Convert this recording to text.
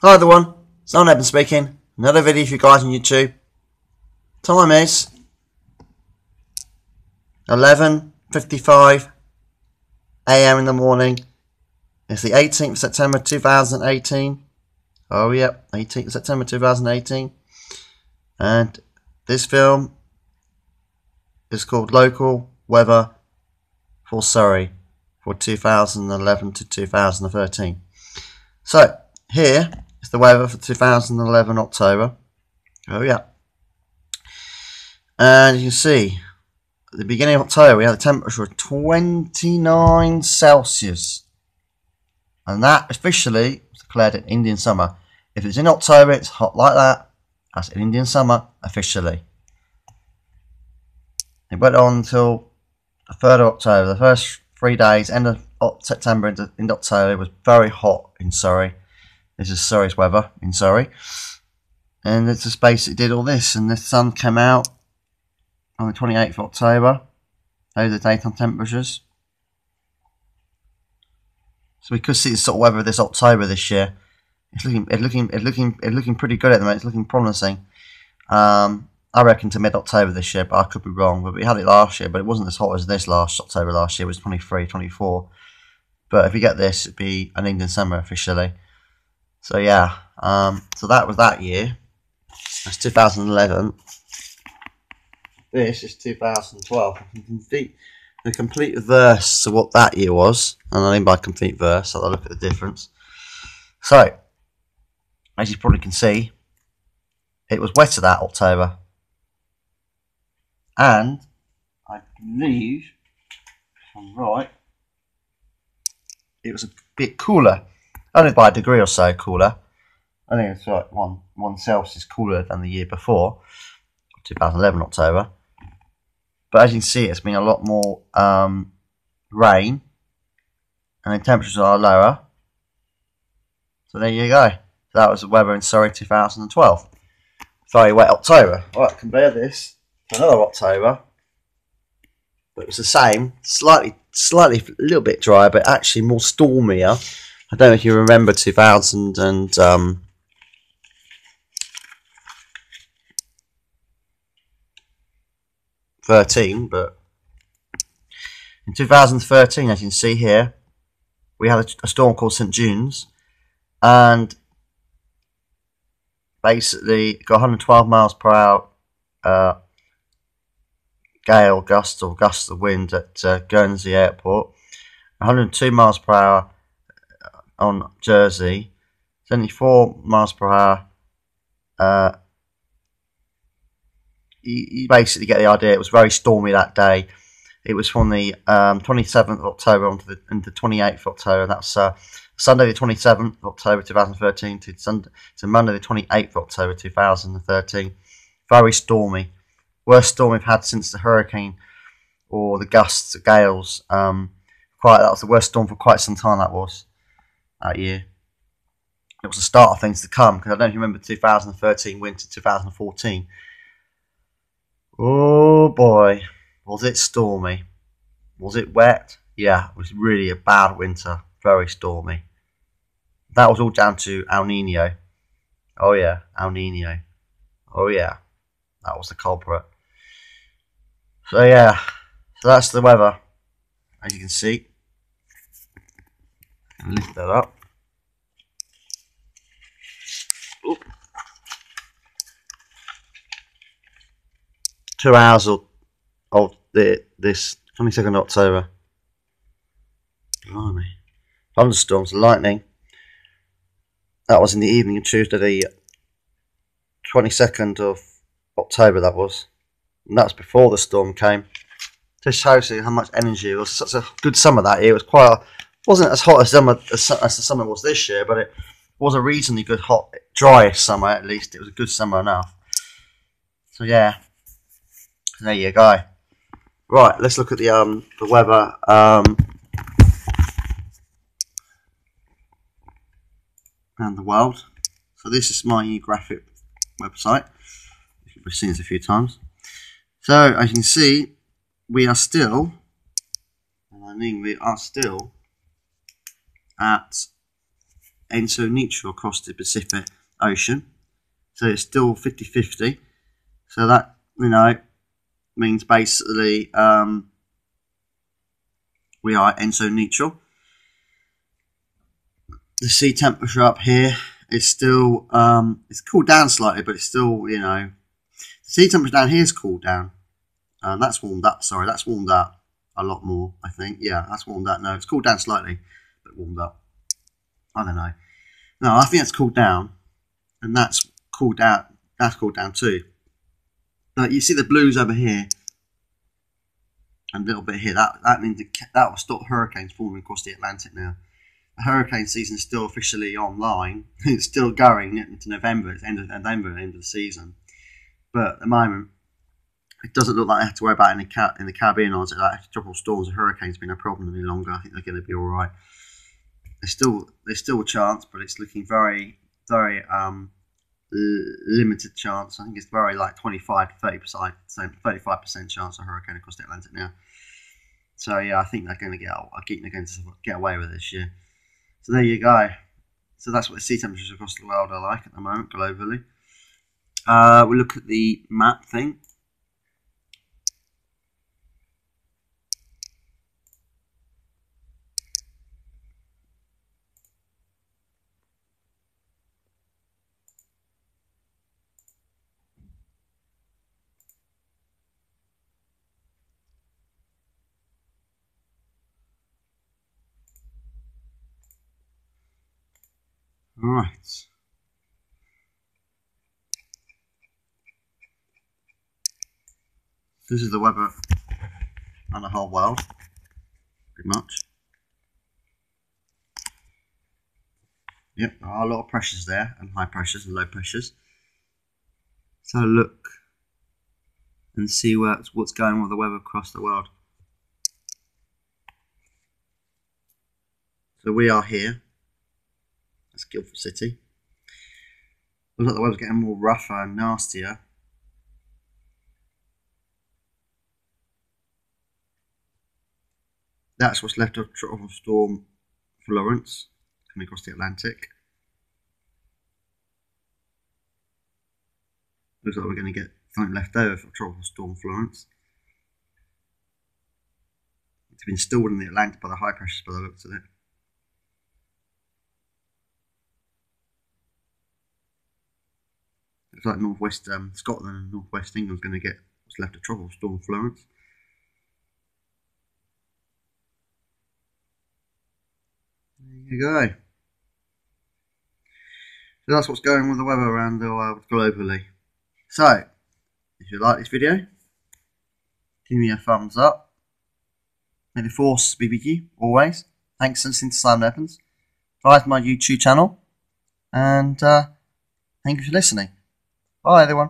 Hi everyone, it's Eben speaking. Another video for you guys on YouTube. Time is 11:55 AM in the morning. It's the 18th of September 2018. Oh yep, 18th of September 2018. And this film is called Local Weather for Surrey for 2011 to 2013. So here is the weather for 2011 October. Oh yeah. And you can see at the beginning of October we had a temperature of 29 Celsius. And that officially was declared an Indian summer. If it's in October it's hot like that, that's an Indian summer officially. It went on until the 3rd of October. The first 3 days, end of September into October, was very hot in Surrey. This is Surrey's weather in Surrey. And it just basically did all this. And the sun came out on the 28th of October. Those are the daytime temperatures. So we could see the sort of weather this October this year. It's looking pretty good at the moment. It's looking promising. I reckon to mid-October this year, but I could be wrong. But we had it last year, but it wasn't as hot as this last October last year. It was 23, 24. But if you get this, it'd be an Indian summer officially. So yeah, so that was that year. That's 2011. This is 2012. The complete verse of what that year was, and I mean by complete verse, so I'll look at the difference. So, as you probably can see, it was wetter that October. And I believe, if I'm right, it was a bit cooler. Only by a degree or so cooler. I think it's like 1 Celsius cooler than the year before, 2011 October. But as you can see, it's been a lot more rain, and the temperatures are lower. So there you go. So that was the weather in Surrey 2012. Very wet October. Right, compare this to another October. But it was the same, slightly a little bit drier, but actually more stormier. I don't know if you remember 2013, but in 2013, as you can see here, we had a storm called St. June's, and basically got 112 miles per hour gale gusts of wind at Guernsey Airport, 102 miles per hour on Jersey, 74 miles per hour. You basically get the idea. It was very stormy that day. It was from the 27th of October onto the 28th of October. That's Sunday the 27th of October 2013 to Monday the 28th of October 2013. Very stormy. Worst storm we've had since the hurricane or the gusts, the gales. That was the worst storm for quite some time. That was that year. It was the start of things to come, because I don't know if you remember 2013 winter 2014. Oh boy, was it stormy. Was it wet? Yeah, it was really a bad winter. Very stormy. That was all down to El Nino. Oh yeah, El Nino. Oh yeah, that was the culprit. So yeah, so that's the weather, as you can see. Lift that up. Oop. 2 hours of this 22nd October. Blimey. Thunderstorms and lightning. That was in the evening of Tuesday the 22nd of October, that was. And that's before the storm came. Just shows you how much energy. It was such a good summer that year. It was wasn't as hot as the summer was this year, but it was a reasonably good, hot, dry summer at least. It was a good summer enough. So yeah, there you go. Right, let's look at the weather around the world. So this is my graphic website. You've seen this a few times. So as you can see, we are still, and I mean we are still, at ENSO neutral across the Pacific Ocean. So it's still 50-50. So that, you know, means basically we are ENSO neutral. The sea temperature up here is still, it's cooled down slightly, but it's still, you know, the sea temperature down here is cooled down. That's warmed up, sorry, that's warmed up a lot more, I think. Yeah, that's warmed up. No, it's cooled down slightly, but warmed up. I don't know. No, I think it's cooled down, and that's cooled down. That's cooled down too. But you see the blues over here, and a little bit here. That means that will stop hurricanes forming across the Atlantic now. The hurricane season is still officially online. It's still going into November. It's end of November, the end of the season. But at the moment, it doesn't look like they have to worry about in the Caribbean or like tropical storms or hurricanes being a problem any longer. I think they're going to be all right. There's still a chance, but it's looking very, very limited chance. I think it's very like 25 to 35% chance of hurricane across the Atlantic now. So yeah, I think they're going to get away with it this year. So there you go. So that's what the sea temperatures across the world are like at the moment globally. We'll look at the map thing. Right. This is the weather on the whole world, pretty much. Yep, there are a lot of pressures there, and high pressures and low pressures. So look and see what's going on with the weather across the world. So we are here. That's Guildford City. Looks like the weather's getting more rougher and nastier. That's what's left of Tropical Storm Florence coming across the Atlantic. Looks like we're going to get something left over for Tropical Storm Florence. It's been stalled in the Atlantic by the high pressures by the looks of it. Looks like northwest Scotland and northwest England's going to get what's left of Tropical Storm Florence. There you go. So that's what's going on with the weather around the world globally. So, if you like this video, give me a thumbs up. May the force be with you always. Thanks for listening to Simon Evans. Subscribe to my YouTube channel, and thank you for listening. Bye everyone.